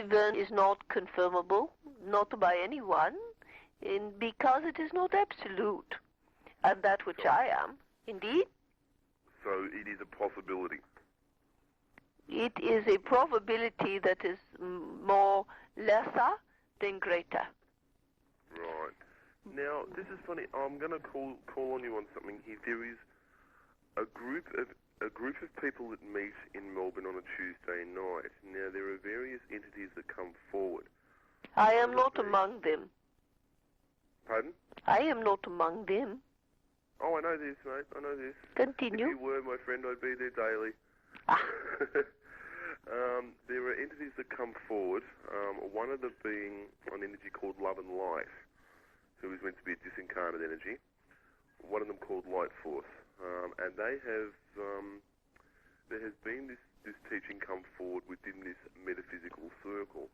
event is not confirmable, not by anyone, because it is not absolute, and that which I am, indeed. So it is a possibility. It is a probability that is more lesser than greater. Right. Now, this is funny. I'm going to call on you on something here. There is a group of people that meet in Melbourne on a Tuesday night. Now, there are various entities that come forward. I am not among them. Pardon? I am not among them. Oh, I know this, mate. I know this. Continue. If you were, my friend, I'd be there daily. There are entities that come forward, one of them being an entity called Love and Light, who is meant to be a disincarnate energy, one of them called Light Force. And they have, there has been this teaching come forward within this metaphysical circle.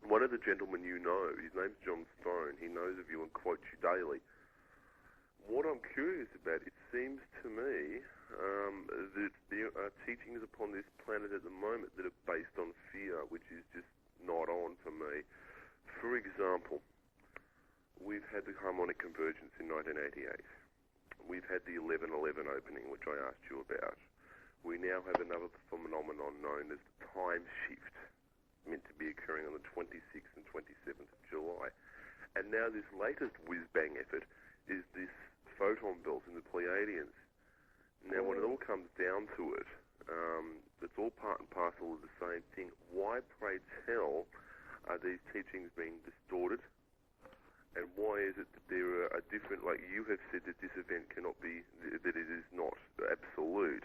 One of the gentlemen you know, his name's John Stone, he knows of you and quotes you daily. What I'm curious about, it seems to me that there are teachings upon this planet at the moment that are based on fear, which is just not on for me. For example, we've had the harmonic convergence in 1988. We've had the 11/11 opening, which I asked you about. We now have another phenomenon known as the time shift, meant to be occurring on the 26th and 27th of July. And now this latest whiz-bang effort is this photon belt in the Pleiadians. Now, when it all comes down to it, it's all part and parcel of the same thing. Why, pray tell, are these teachings being distorted? And why is it that there are different, like you have said that this event cannot be, that it is not absolute.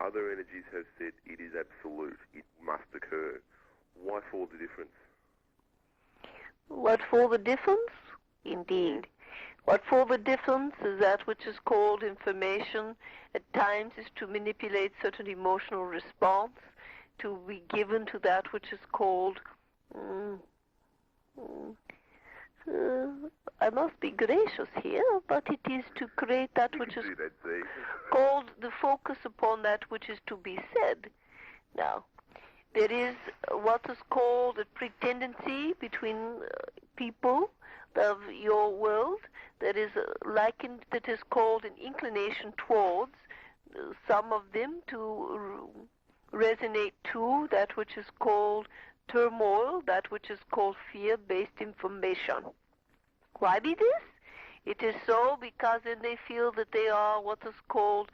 Other energies have said it is absolute, it must occur. Why for the difference? What for the difference? Indeed. What for the difference is that which is called information at times is to manipulate certain emotional response, to be given to that which is called, I must be gracious here, but it is to create that which is called the focus upon that which is to be said. Now, there is what is called a pretendency between people of your world that is likened, that is called an inclination towards some of them to resonate to that which is called turmoil, that which is called fear-based information. Why be this? It is so because then they feel that they are what is called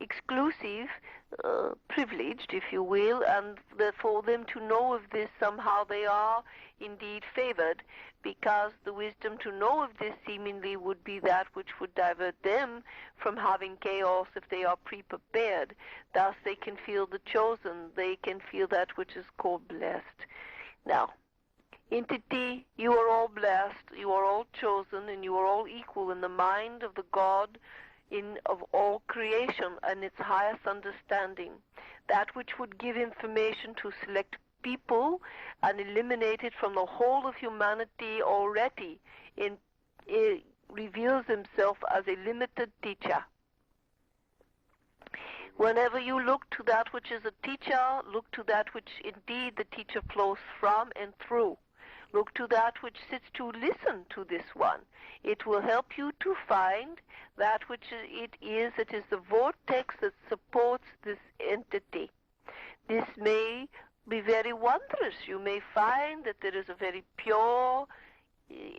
exclusive, privileged, if you will, and for them to know of this, somehow they are indeed favored, because the wisdom to know of this seemingly would be that which would divert them from having chaos if they are pre-prepared. Thus they can feel the chosen, they can feel that which is called blessed. Now, entity, you are all blessed, you are all chosen, and you are all equal in the mind of the God of all creation and its highest understanding. That which would give information to select people and eliminate it from the whole of humanity already, it reveals himself as a limited teacher. Whenever you look to that which is a teacher, look to that which indeed the teacher flows from and through. Look to that which sits to listen to this one. It will help you to find that which it is the vortex that supports this entity. This may be very wondrous. You may find that there is a very pure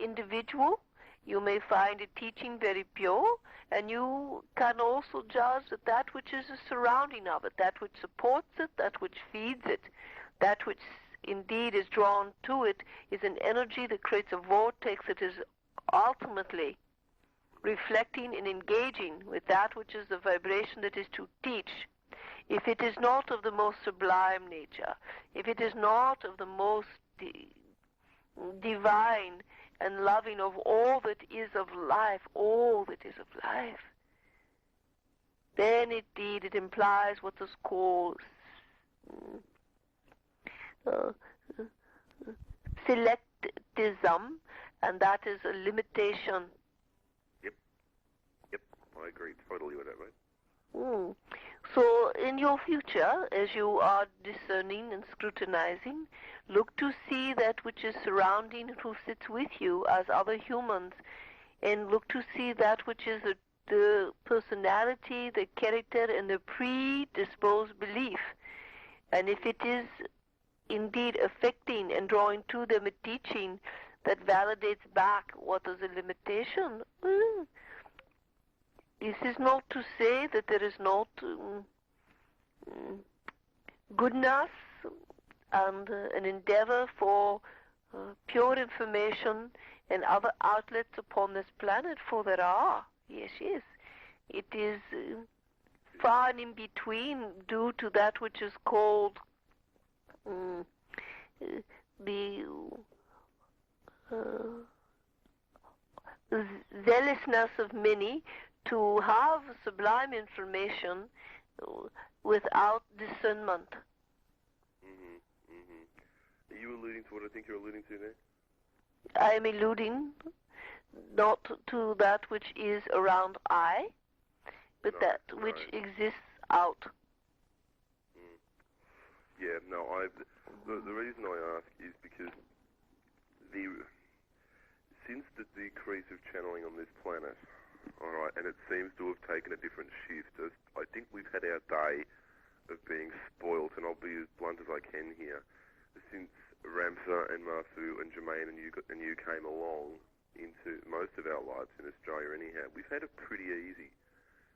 individual. You may find a teaching very pure, and you can also judge that which is the surrounding of it, that which supports it, that which feeds it, that which indeed is drawn to it is an energy that creates a vortex that is ultimately reflecting and engaging with that which is the vibration that is to teach. If it is not of the most sublime nature, if it is not of the most divine and loving of all that is of life, then indeed it implies what is called selectism, and that is a limitation. Yep, I agree totally with that, mate. So in your future, as you are discerning and scrutinizing, look to see that which is surrounding and who sits with you as other humans, and look to see that which is the personality, the character, and the predisposed belief. And if it is indeed affecting and drawing to them a teaching that validates back what is a limitation, this is not to say that there is not goodness and an endeavor for pure information and other outlets upon this planet, for there are. Yes, yes. It is far and in between due to that which is called the zealousness of many to have sublime information without discernment. Are you alluding to what I think you're alluding to there? I am alluding not to that which is around I, but that which exists out. Yeah, no, the reason I ask is because since the decrease of channeling on this planet, all right, and it seems to have taken a different shift, I think we've had our day of being spoilt, and I'll be as blunt as I can here, since Ramsa and Marfu and Jermaine and you came along into most of our lives in Australia anyhow. We've had it pretty easy.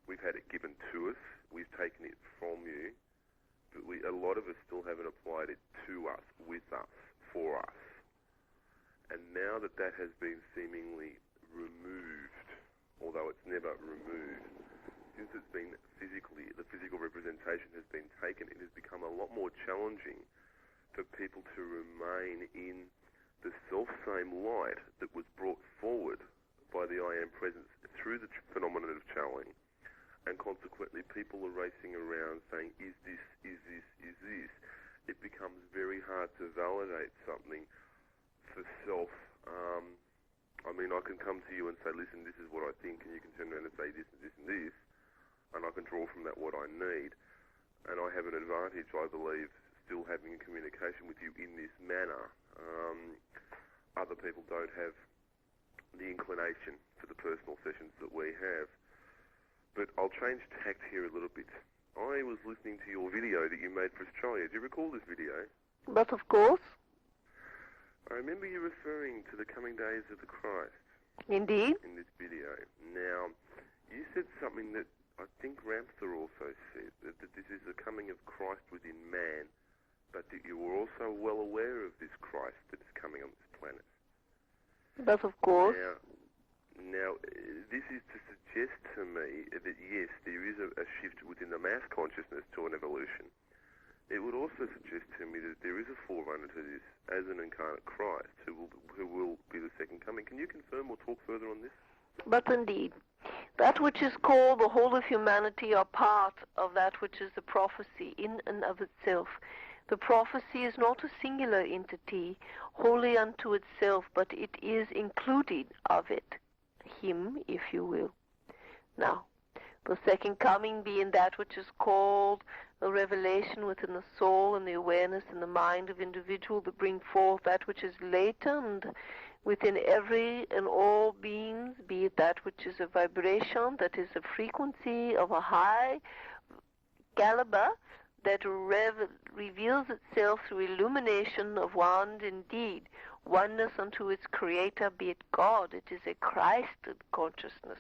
We've had it given to us. We've taken it from you. But a lot of us still haven't applied it to us, with us, for us. And now that that has been seemingly removed, although it's never removed, since it's been the physical representation has been taken, it has become a lot more challenging for people to remain in the self-same light that was brought forward by the I Am presence through the phenomenon of channeling. And consequently, people are racing around saying, is this, is this, is this? It becomes very hard to validate something for self. I mean, I can come to you and say, listen, this is what I think, and you can turn around and say this and this and this, and I can draw from that what I need. And I have an advantage, I believe, still having a communication with you in this manner. Other people don't have the inclination for the personal sessions that we have. But I'll change tact here a little bit. I was listening to your video that you made for Australia. Do you recall this video? But of course. I remember you referring to the coming days of the Christ. Indeed. In this video. Now, you said something that I think Ramtha also said, that this is the coming of Christ within man, but that you were also well aware of this Christ that is coming on this planet. But of course. Now, this is to suggest to me that, yes, there is a shift within the mass consciousness to an evolution. It would also suggest to me that there is a forerunner to this as an incarnate Christ who will be the second coming. Can you confirm or talk further on this? But indeed, that which is called the whole of humanity are part of that which is the prophecy in and of itself. The prophecy is not a singular entity, wholly unto itself, but it is included of it, him, if you will. Now, the second coming being that which is called a revelation within the soul and the awareness and the mind of individual to bring forth that which is latent within every and all beings, be it that which is a vibration, that is a frequency of a high caliber, that reveals itself through illumination of one indeed, oneness unto its creator, be it God. It is a Christed consciousness.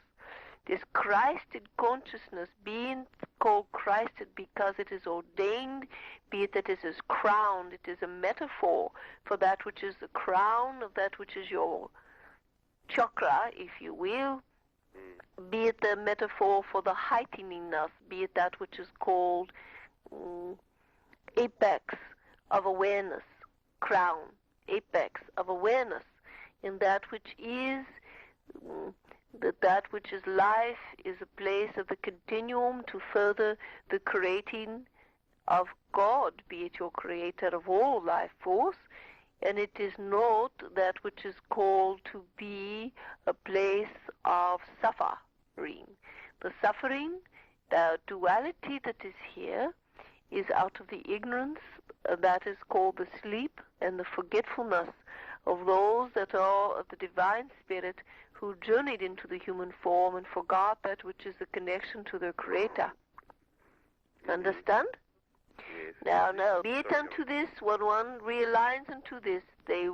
This Christed consciousness being called Christed because it is ordained, be it that it is crowned, it is a metaphor for that which is the crown of that which is your chakra, if you will, be it the metaphor for the heighteningness, be it that which is called apex of awareness, crown, apex of awareness, in that which is that which is life is a place of the continuum to further the creating of God, be it your creator of all life force, and it is not that which is called to be a place of suffering. The suffering The duality that is here is out of the ignorance that is called the sleep and the forgetfulness of those that are of the divine spirit who journeyed into the human form and forgot that which is the connection to their Creator. Understand? Yes. Now, be it unto this, when one realigns unto this, they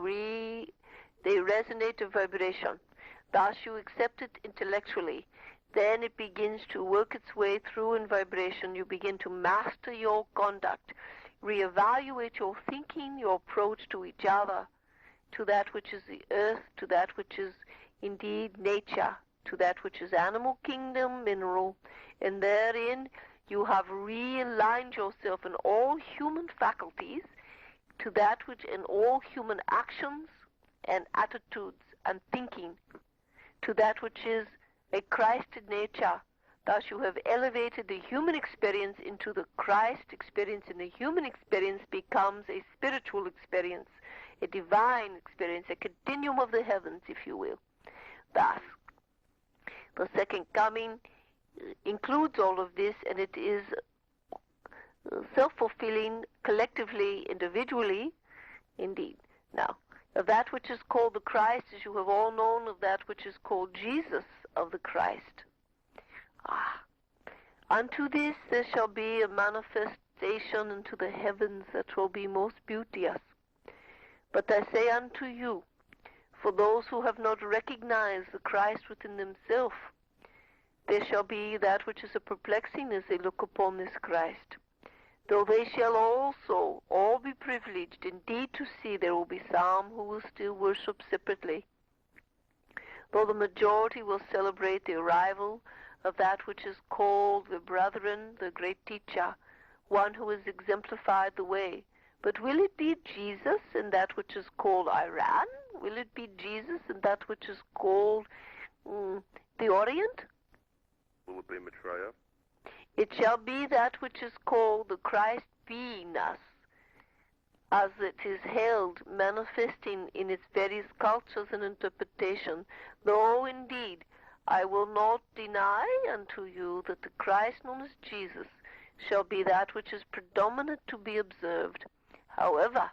resonate a vibration. Thus you accept it intellectually. Then it begins to work its way through in vibration. You begin to master your conduct, reevaluate your thinking, your approach to each other, to that which is the earth, to that which is indeed nature, to that which is animal kingdom, mineral, and therein you have realigned yourself in all human faculties to that which in all human actions and attitudes and thinking, to that which is a Christed nature. Thus you have elevated the human experience into the Christ experience, and the human experience becomes a spiritual experience, a divine experience, a continuum of the heavens, if you will. Thus, the second coming includes all of this, and it is self-fulfilling collectively, individually, indeed. Now, of that which is called the Christ, as you have all known, of that which is called Jesus of the Christ. Unto this there shall be a manifestation into the heavens that will be most beauteous. But I say unto you, for those who have not recognized the Christ within themselves, there shall be that which is a perplexing as they look upon this Christ. Though they shall also all be privileged indeed to see, there will be some who will still worship separately. Though the majority will celebrate the arrival of that which is called the brethren, the great teacher, one who has exemplified the way. But will it be Jesus in that which is called Iran? Will it be Jesus in that which is called the Orient? Will it be Maitreya? It shall be that which is called the Christ beingness, as it is held, manifesting in its various cultures and interpretation. Though indeed I will not deny unto you that the Christ known as Jesus shall be that which is predominant to be observed. However,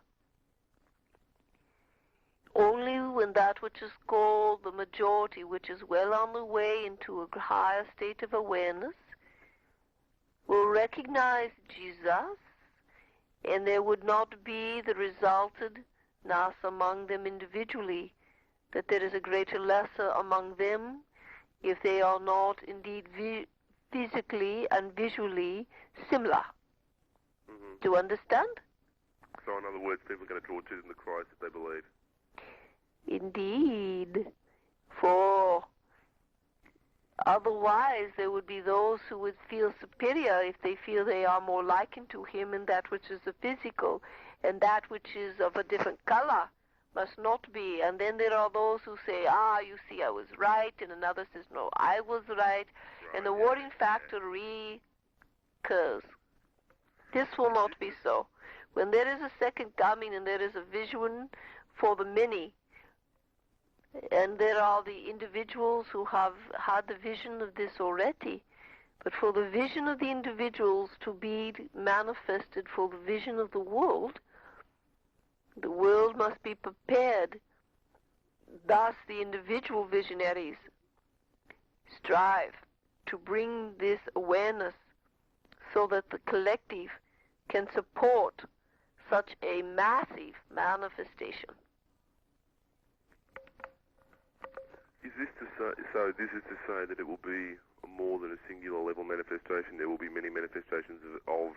only when that which is called the majority, which is well on the way into a higher state of awareness, will recognize Jesus, and there would not be the resulted nas among them individually, that there is a greater lesser among them if they are not indeed physically and visually similar. Mm-hmm. Do you understand? So in other words, people are going to draw to them the Christ that they believe. Indeed. For otherwise there would be those who would feel superior if they feel they are more likened to him in that which is the physical, and that which is of a different color must not be. And then there are those who say, you see, I was right, and another says, no, I was right, and the warring factor recurs. This will not be so. When there is a second coming and there is a vision for the many, and there are the individuals who have had the vision of this already, but for the vision of the individuals to be manifested for the vision of the world must be prepared. Thus the individual visionaries strive to bring this awareness so that the collective can support such a massive manifestation. Is this to say, so this is to say that it will be more than a singular level manifestation? There will be many manifestations of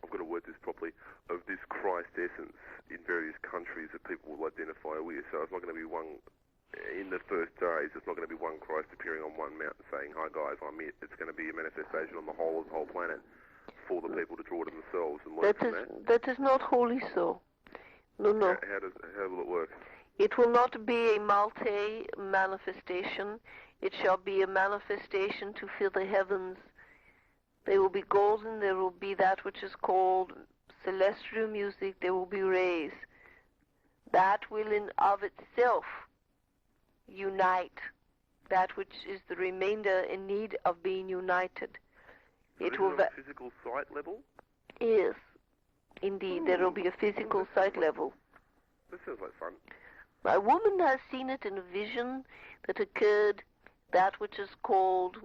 I've got to word this properly, of this Christ essence in various countries that people will identify with. So it's not going to be one, in the first days, it's not going to be one Christ appearing on one mountain saying, hi guys, I'm it. It's going to be a manifestation on the whole of the whole planet for the people to draw to themselves and learn from that. That is not wholly so. No. How will it work? It will not be a multi-manifestation. It shall be a manifestation to fill the heavens. They will be golden. There will be that which is called celestial music. There will be rays. That will in of itself unite that which is the remainder in need of being united. So It is will it on a physical sight level? Yes, indeed, there will be a physical sight level. That sounds like fun. A woman has seen it in a vision that occurred, that which is called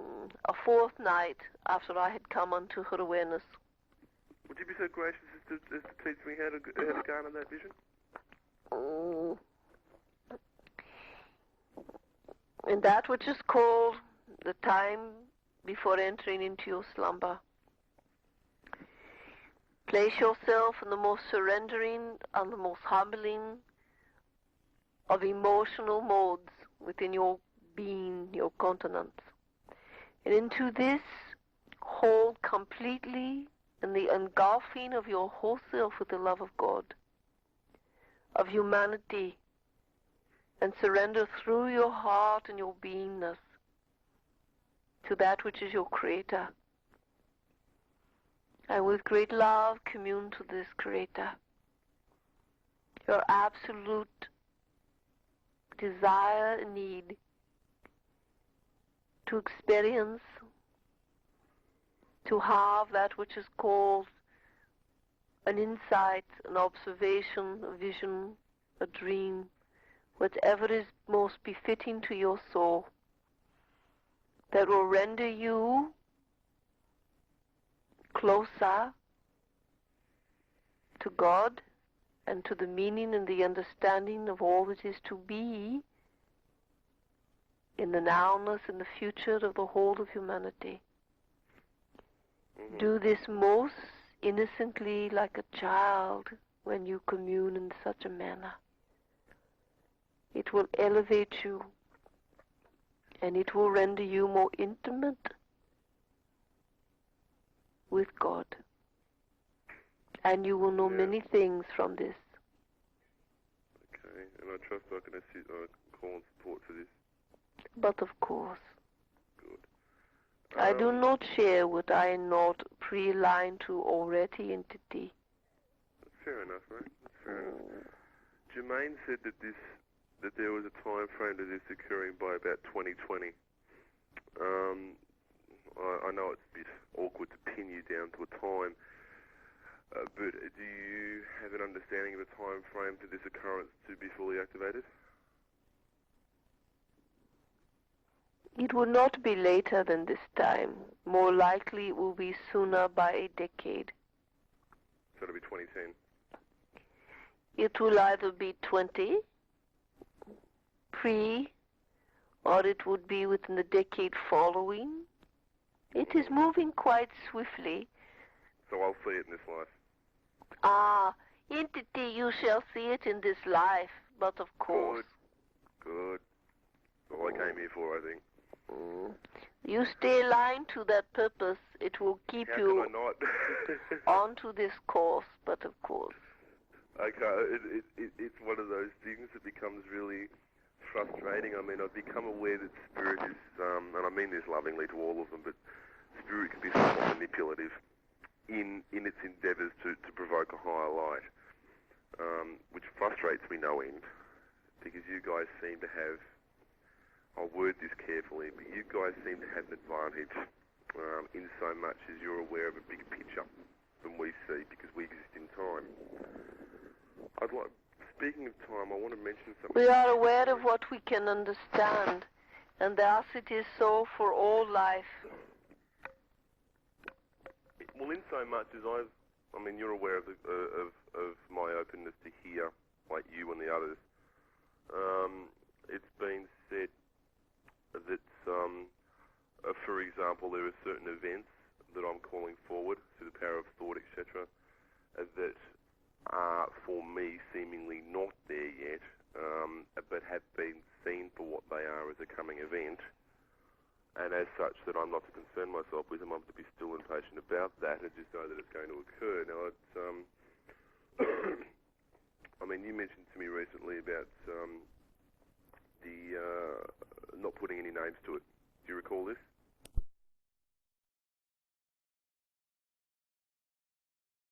a fourth night after I had come unto her awareness. Would you be so gracious as to teach me how to garner that vision? And that which is called the time before entering into your slumber. Place yourself in the most surrendering and the most humbling of emotional modes within your being, your continence. And into this, hold completely in the engulfing of your whole self with the love of God, of humanity, and surrender through your heart and your beingness to that which is your Creator. And with great love, commune to this Creator. Your absolute desire and need to experience, to have that which is called an insight, an observation, a vision, a dream, whatever is most befitting to your soul, that will render you closer to God and to the meaning and the understanding of all that is to be in the nowness and the future of the whole of humanity. Mm-hmm. Do this most innocently like a child when you commune in such a manner. It will elevate you and it will render you more intimate with God. And you will know many things from this. Okay, and I trust I can call and support for this. But of course, Good. I do not share what I am not pre-aligned to already entity. That's fair enough, mate. That's fair enough. Jermaine said that there was a time frame to this occurring by about 2020. I know it's a bit awkward to pin you down to a time, but do you have an understanding of a time frame for this occurrence to be fully activated? It will not be later than this time. More likely it will be sooner by a decade. So it'll be 2010. It will either be 20, or it would be within the decade following. It is moving quite swiftly. So I'll see it in this life. Entity, you shall see it in this life, but of course. Good. That's all I came here for, I think. You stay aligned to that purpose. It will keep How you can I not? onto this course, but of course. Okay, it's one of those things that becomes really frustrating. I mean, I've become aware that spirit is, and I mean this lovingly to all of them, but spirit can be somewhat manipulative in its endeavours to provoke a higher light, which frustrates me no end, because you guys seem to have, I'll word this carefully, but you guys seem to have an advantage in so much as you're aware of a bigger picture than we see, because we exist in time. Speaking of time, I want to mention something. We are aware of what we can understand, and thus it is so for all life. Well, in so much as you're aware of my openness to hear, like you and the others. It's been said that, for example, there are certain events that I'm calling forward through the power of thought, etc., that are, for me, seemingly not there yet, but have been seen for what they are as a coming event, and as such that I'm not to concern myself with them. I'm to be still and patient about that and just know that it's going to occur. Now, it's, you mentioned to me recently about the not putting any names to it. Do you recall this?